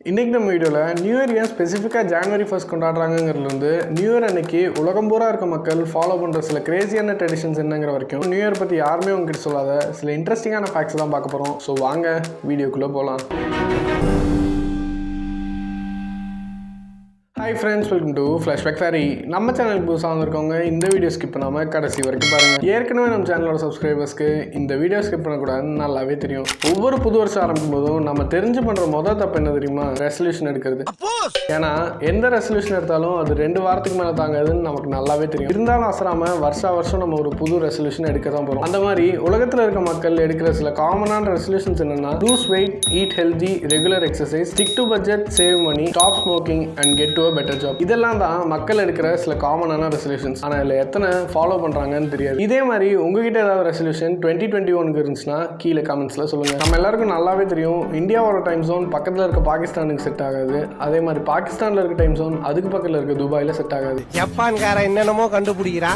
இன்றைக்கி நம்ம வீடியோவில் நியூ இயர் ஏன் ஸ்பெசிஃபிக்காக ஜான்வரி 1 கொண்டாடுறாங்கிறதுலேருந்து நியூ இயர் அன்னைக்கு உலகம் பூரா இருக்க மக்கள் ஃபாலோ பண்ணுற சில கிரேசியான ட்ரெடிஷன்ஸ் என்னங்கிற வரைக்கும் நியூ இயர் பற்றி யாருமே உங்ககிட்ட சொல்லாத சில இன்ட்ரெஸ்டிங்கான ஃபேக்ட்ஸ் தான் பார்க்க போகிறோம். ஸோ வாங்க வீடியோக்குள்ளே போகலாம். Hi friends, welcome to Flashback Fairy. நம்ம சேனலுக்கு புதுசாக வந்திருக்கவங்க இந்த வீடியோ ஸ்கிப் பண்ணாமல் கடைசி வரைக்கும் பாருங்கள். ஏற்கனவே நம்ம சேனலோட சப்ஸ்கிரைபர்ஸ்க்கு இந்த வீடியோ ஸ்கிப் பண்ணக்கூடாதுன்னு நல்லாவே தெரியும். ஒவ்வொரு புது வருஷம் ஆரம்பிக்கும் போதும் நம்ம தெரிஞ்சு பண்ணுற மொதல் தப்பு என்ன தெரியுமா? ரெசல்யூஷன் எடுக்கிறது. ஏன்னா எந்த ரெசல்யூஷன் எடுத்தாலும் அது 2 வாரத்துக்கு மேலே தாங்காதுன்னு நமக்கு நல்லாவே தெரியும். இருந்தாலும் அசராமல் வருஷம் நம்ம ஒரு புது ரெசல்யூஷன் எடுக்க தான் போகிறோம். அந்த மாதிரி உலகத்தில் இருக்க மக்கள் எடுக்கிற சில காமனான ரெசல்யூஷன்ஸ் என்னன்னா: lose weight, eat healthy, regular exercise, stick to budget, save money, stop smoking and get to better job. இதெல்லாம் தான் மக்கள் எடுக்கிற சில காமனான ரெசல்யூஷன்ஸ். ஆனால் இதில் எத்தனை ஃபாலோ பண்ணுறாங்கன்னு தெரியாது. இதே மாதிரி உங்ககிட்ட ஏதாவது ரெசல்யூஷன் 2021 இருந்துச்சுன்னா கீழே கமெண்ட்ஸில் சொல்லுங்கள். நம்ம எல்லாருக்கும் நல்லாவே தெரியும், இந்தியாவோட டைம் ஜோன் பக்கத்தில் இருக்க பாகிஸ்தானுக்கு செட் ஆகாது. அதே மாதிரி பாகிஸ்தானில் இருக்க டைம் ஜோன் அதுக்கு பக்கத்தில் இருக்க துபாயில் செட் ஆகாது. ஜப்பான்கார என்னென்னமோ கண்டுபிடிக்கிறா,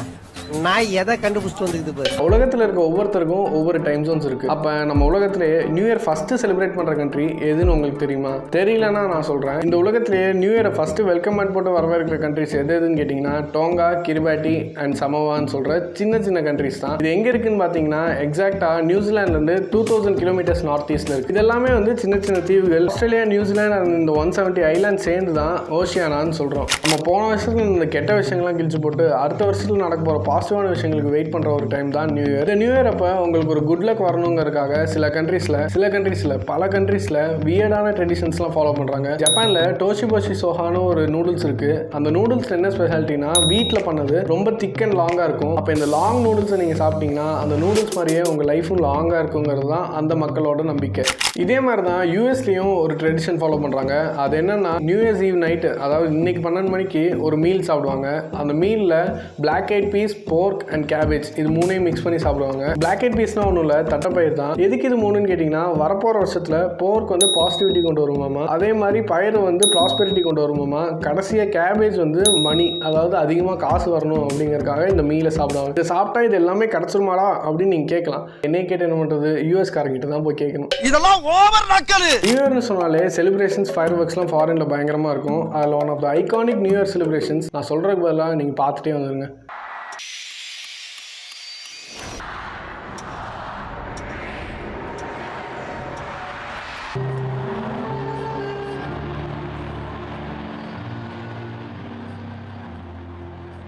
நான் எதை கண்டுபிடிச்சிட்டு வந்துருக்குது. உலகத்தில் இருக்க ஒவ்வொருத்தருக்கும் ஒவ்வொரு டைம் ஜோன்ஸ் இருக்கு. அப்போ நம்ம உலகத்திலேயே நியூ இயர் ஃபர்ஸ்ட் செலிப்ரேட் பண்ற கண்ட்ரி எதுன்னு உங்களுக்கு தெரியுமா? தெரியலன்னா நான் சொல்றேன். இந்த உலகத்திலேயே நியூ இயரை ஃபர்ஸ்ட் வெல்கம் மேட் போட்டு வரவேற்கிற கண்ட்ரிஸ் எதுன்னு கேட்டீங்கன்னா டோங்கா, கிரிபாட்டி அண்ட் சமோவான்னு சொல்ற சின்ன சின்ன கண்ட்ரிஸ் தான். இது எங்க இருக்குன்னு பாத்தீங்கன்னா எக்ஸாக்டா நியூசிலாந்துல இருந்து 2000 கிலோமீட்டர்ஸ் நார்த் ஈஸ்ட்ல இருக்கு. இது எல்லாமே வந்து சின்ன சின்ன தீவுகள். ஆஸ்திரேலியா, நியூசிலாந்து அண்ட் இந்த 170 ஐலாண்ட் சேர்ந்து தான் ஓஷியானான்னு சொல்றோம். நம்ம போன வருஷத்துல இந்த கெட்ட விஷயங்கள்லாம் கிழிச்சு போட்டு அடுத்த வருஷத்துல நடக்க போற பாசிட்டிவான விஷயங்களுக்கு வெயிட் பண்ற ஒரு டைம் தான் நியூ இயர். இந்த நியூ இயர் அப்ப உங்களுக்கு ஒரு குட் லக் வரணுங்கிறதுக்காக சில கண்ட்ரீஸ்ல பல கண்ட்ரீஸ்ல வியர்டான ட்ரெடிஷன்ஸ்லாம் ஃபாலோ பண்றாங்க. ஜப்பான்ல டோஷிபோஷி சோஹான்னு ஒரு நூடுல்ஸ் இருக்கு. அந்த நூடுல்ஸ் என்ன ஸ்பெஷாலிட்டினா வீட்டில் பண்ணது, ரொம்ப திக் அண்ட் லாங்கா இருக்கும். அப்போ இந்த லாங் நூடுல்ஸை நீங்க சாப்பிட்டீங்கன்னா அந்த நூடுல்ஸ் மாதிரியே உங்க லைஃபும் லாங்கா இருக்குங்கிறது தான் அந்த மக்களோட நம்பிக்கை. இதே மாதிரி தான் யூஎஸ்லயும் ஒரு ட்ரெடிஷன் ஃபாலோ பண்றாங்க. அது என்னன்னா நியூ இயர்ஸ் ஈவ் நைட், அதாவது இன்னைக்கு 12 மணிக்கு ஒரு மீல் சாப்பிடுவாங்க. அந்த மீல்ல பிளாக் ஐட் பீஸ், போர்க் அண்ட் கேபேஜ் இது மூணையும் மிக்ஸ் பண்ணி சாப்பிடுவாங்க. பிளாக் ஐட் பீஸ்னா ஒன்றும் இல்லை, தட்டைப்பயிர் தான். எதுக்கு இது மூணுன்னு கேட்டிங்கன்னா வரப்போகிற வருஷத்தில் போர்க் வந்து பாசிட்டிவிட்டி கொண்டு வருமாமா, அதே மாதிரி பயிர் வந்து ப்ராஸ்பெரிட்டி கொண்டு வருமாமா, கடைசியாக கேபேஜ் வந்து மணி, அதாவது அதிகமாக காசு வரணும் அப்படிங்கிறதுக்காக இந்த மீலை சாப்பிடுவாங்க. இது சாப்பிட்டா இது எல்லாமே கிடச்சிருமாடா அப்படின்னு நீங்கள் கேட்கலாம். என்னைய கேட்டு என்ன பண்ணுறது, யூஎஸ் காரங்கிட்ட தான் போய் கேட்கணும். இதெல்லாம் ஓவர் நக்கல். நியூ இயர்னு சொன்னாலே செலிப்ரேஷன்ஸ், ஃபயர் ஒர்க்ஸ்லாம் ஃபாரின்ல பயங்கரமாக இருக்கும். அதில் one of the iconic new year celebrations நான் சொல்கிறதுக்கு பதிலாக நீங்கள் பார்த்துட்டே வந்துடுங்க.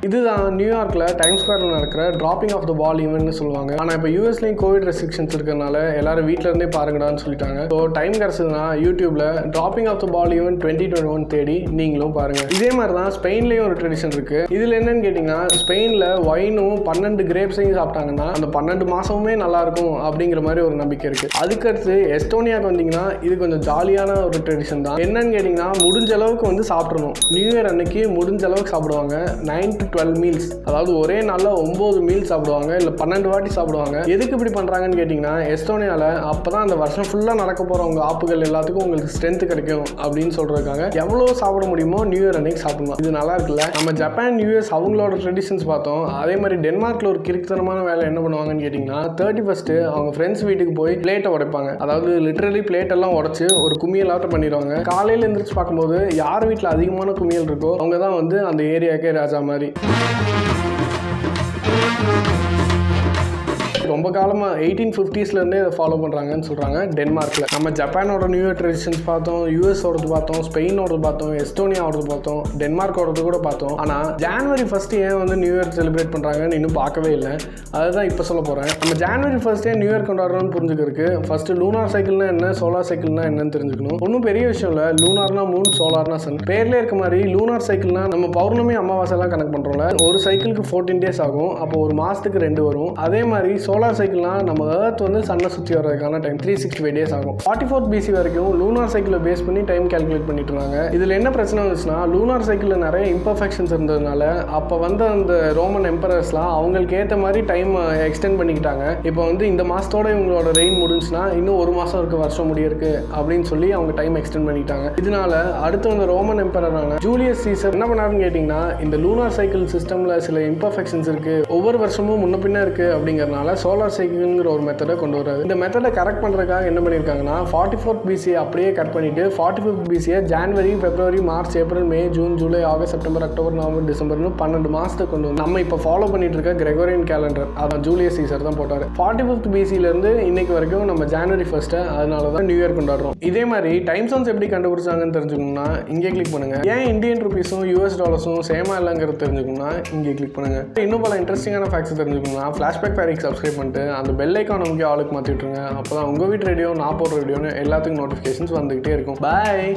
இதுதான் நியூயார்க்கில் டைம் ஸ்கொயரில் நடக்கிற டிராப்பிங் ஆஃப் த பால் ஈவெண்ட்னு சொல்லுவாங்க. ஆனால் இப்போ யூஎஸ்லேயும் கோவிட் ரெஸ்ட்ரிக்ஷன்ஸ் இருக்கிறதுனால எல்லாரும் வீட்டில் இருந்தே பாருங்கடான்னு சொல்லிட்டாங்க. ஸோ டைம் கிடச்சதுன்னா யூடியூப்ல dropping of the ball event 2021 தேடி நீங்களும் பாருங்க. இதே மாதிரி தான் ஸ்பெயின்லேயும் ஒரு ட்ரெடிஷன் இருக்கு. இதில் என்னன்னு கேட்டிங்கன்னா ஸ்பெயினில் ஒயினும் 12 கிரேப்ஸையும் சாப்பிட்டாங்கன்னா அந்த 12 மாசமுமே நல்லா இருக்கும் அப்படிங்கிற மாதிரி ஒரு நம்பிக்கை இருக்கு. அதுக்கடுத்து எஸ்டோனியாவுக்கு வந்தீங்கன்னா இது கொஞ்சம் ஜாலியான ஒரு ட்ரெடிஷன் தான். என்னன்னு கேட்டிங்கன்னா முடிஞ்ச அளவுக்கு வந்து சாப்பிடணும். நியூ இயர் அன்னைக்கு முடிஞ்ச அளவுக்கு சாப்பிடுவாங்க. 9 to 12 மீல்ஸ், அதாவது ஒரே நாள்ல 9 மீல்ஸ் சாப்பிடுவாங்க, இல்ல 12 வாட்டி சாப்பிடுவாங்க. எதுக்கு இப்படி பண்றாங்கன்னு கேட்டீங்கன்னா எஸ்டோனியால அப்பதான் அந்த வருஷம் ஃபுல்லா நடக்க போற உங்க ஆப்புகள் எல்லாத்துக்கும் உங்களுக்கு ஸ்ட்ரென்த் கிடைக்கும் அப்படின்னு சொல்றதுக்காக எவ்வளவு சாப்பிட முடியுமோ நியூ இயர் அன்னைக்கு சாப்பிடணும். இது நல்லா இருக்குல்ல. நம்ம ஜப்பான், யூஎஸ் அவங்களோட ட்ரெடிஷன்ஸ் பார்த்தோம். அதே மாதிரி டென்மார்க்ல ஒரு கிறுக்குத்தனமான வேலை என்ன பண்ணுவாங்கன்னு கேட்டீங்கன்னா 31st அவங்க ஃப்ரெண்ட்ஸ் வீட்டுக்கு போய் பிளேட்டை உடைப்பாங்க. அதாவது லிட்டரலி பிளேட் எல்லாம் உடைச்சு ஒரு குமியலாட்டம் பண்ணிடுவாங்க. காலையில எந்திரிச்சு பார்க்கும்போது யார் வீட்டில் அதிகமான குமியல் இருக்கோ அவங்க தான் வந்து அந்த ஏரியாக்கே ராஜா மாதிரி. ரொம்ப காலமாக 1850ஸ்லேருந்தே இதை ஃபாலோ பண்ணுறாங்கன்னு சொல்கிறாங்க டென்மார்க்கில். நம்ம ஜப்பானோட நியூ இயர் ட்ரெடிஷன்ஸ் பார்த்தோம், யூஎஸோடது பார்த்தோம், ஸ்பெயினோடது பார்த்தோம், எஸ்டோனியாவோடது பார்த்தோம், டென்மார்க்கோடது கூட பார்த்தோம். ஆனால் ஜான்வரி 1 ஏன் வந்து நியூ இயர் செலிப்ரேட் பண்ணுறாங்கன்னு இன்னும் பார்க்கவே இல்லை. அதுதான் இப்போ சொல்ல போகிறேன். நம்ம ஜான்வரி 1 நியூ இயர் கொண்டாடுறோம்னு புரிஞ்சுக்கிறதுக்கு ஃபர்ஸ்ட் லூனார் சைக்கிள்னா என்ன, சோலார் சைக்கிள்னா என்னன்னு தெரிஞ்சுக்கணும். ஒன்றும் பெரிய விஷயம் இல்லை. லூனார்னா மூன், சோலார்னா சன். பேர்லேயே இருக்க மாதிரி லூனார் சைக்கிள்னா நம்ம பௌர்ணமி அமாவாசைலாம் கணக்கு பண்ணுறோம்ல, ஒரு சைக்கிளுக்கு 14 days ஆகும். அப்போ ஒரு மாதத்துக்கு 2 வரும். அதே மாதிரி சோலார் சைக்கிள்னா நம்ம எர்த் வந்து சன்னை சுற்றி வர்றதுக்கான டைம் 365 days ஆகும். 44 BC வரைக்கும் லூனார் சைக்கிளை பேஸ் பண்ணி டைம் கால்குலேட் பண்ணிட்டு இருந்தாங்க. இதில் என்ன பிரச்சனை வந்துச்சுன்னா லூனார் சைக்கிளில் நிறைய இம்பர்ஃபெக்ஷன்ஸ் இருந்ததுனால அப்போ வந்து அந்த ரோமன் எம்பரர்ஸ்லாம் அவங்களுக்கு ஏற்ற மாதிரி டைம் எக்ஸ்டெண்ட் பண்ணிக்கிட்டாங்க. இப்போ வந்து இந்த மாதத்தோட இவங்களோட ரெயின் முடிஞ்சுன்னா இன்னும் ஒரு மாதம் இருக்கு வருஷம் முடியிருக்கு அப்படின்னு சொல்லி அவங்க டைம் எக்ஸ்டெண்ட் பண்ணிட்டாங்க. இதனால அடுத்து அந்த ரோமன் எம்பரரான ஜூலியஸ் சீசர் என்ன பண்ணாருன்னு கேட்டிங்கன்னா இந்த லூனார் சைக்கிள் சிஸ்டமில் சில இம்பர்ஃபெக்ஷன்ஸ் இருக்கு, ஒவ்வொரு வருஷமும் முன்ன பின்ன இருக்கு அப்படிங்கிறதுனால சோலார் சைக்கிள்ங்கிற ஒரு மெத்தடை கொண்டு வராது. இந்த மெத்தடை கரெக்ட் பண்ணுறதுக்காக என்ன பண்ணியிருக்காங்கன்னா 44th BC அப்படியே கட் பண்ணிட்டு 45th BC January, February, March, April, May, June, July, August, September, October, நவம்பர், டிசம்பர்னு 12 மாதத்துக்கு கொண்டு வந்து நம்ம இப்போ ஃபாலோ பண்ணிட்டு இருக்க கிரெகோரியன் கேலண்டர், அதான் ஜூலியஸ் சீசர் தான் போட்டார். 45th BCலேருந்து இன்னைக்கு வரைக்கும் நம்ம ஜனவரி 1 அதனால தான் நியூ இயர் கொண்டாடுறோம். இதே மாதிரி டைம் ஜோன்ஸ் எப்படி கண்டுபிடிச்சாங்கன்னு தெரிஞ்சுக்கணும்னா இங்கே கிளிக் பண்ணுங்க. ஏன் இந்தியன் ருபீஸும் US டாலர்ஸும் சேமா இல்லைங்கிறது தெரிஞ்சுக்கணும்னா இங்கே கிளிக் பண்ணுங்க. இன்னும் பல இன்ட்ரெஸ்டிங்கான ஃபேக்ட்ஸ் தெரிஞ்சுக்கணும்னா ஃபிளாஷ்பேக் ஃபேரிக்கு சப்ஸ்கிரைப் பண்ணிட்டு அந்த பெல் ஐக்கான் நமக்கு ஆளுக்கு மாற்றிட்டுருங்க. அப்போ தான் உங்கள் வீட்டு ரேடியோ, நான் போடுற ரேடியோன்னு எல்லாத்துக்கும் நோட்டிஃபிகேஷன்ஸ் வந்துகிட்டே இருக்கும். பாய்.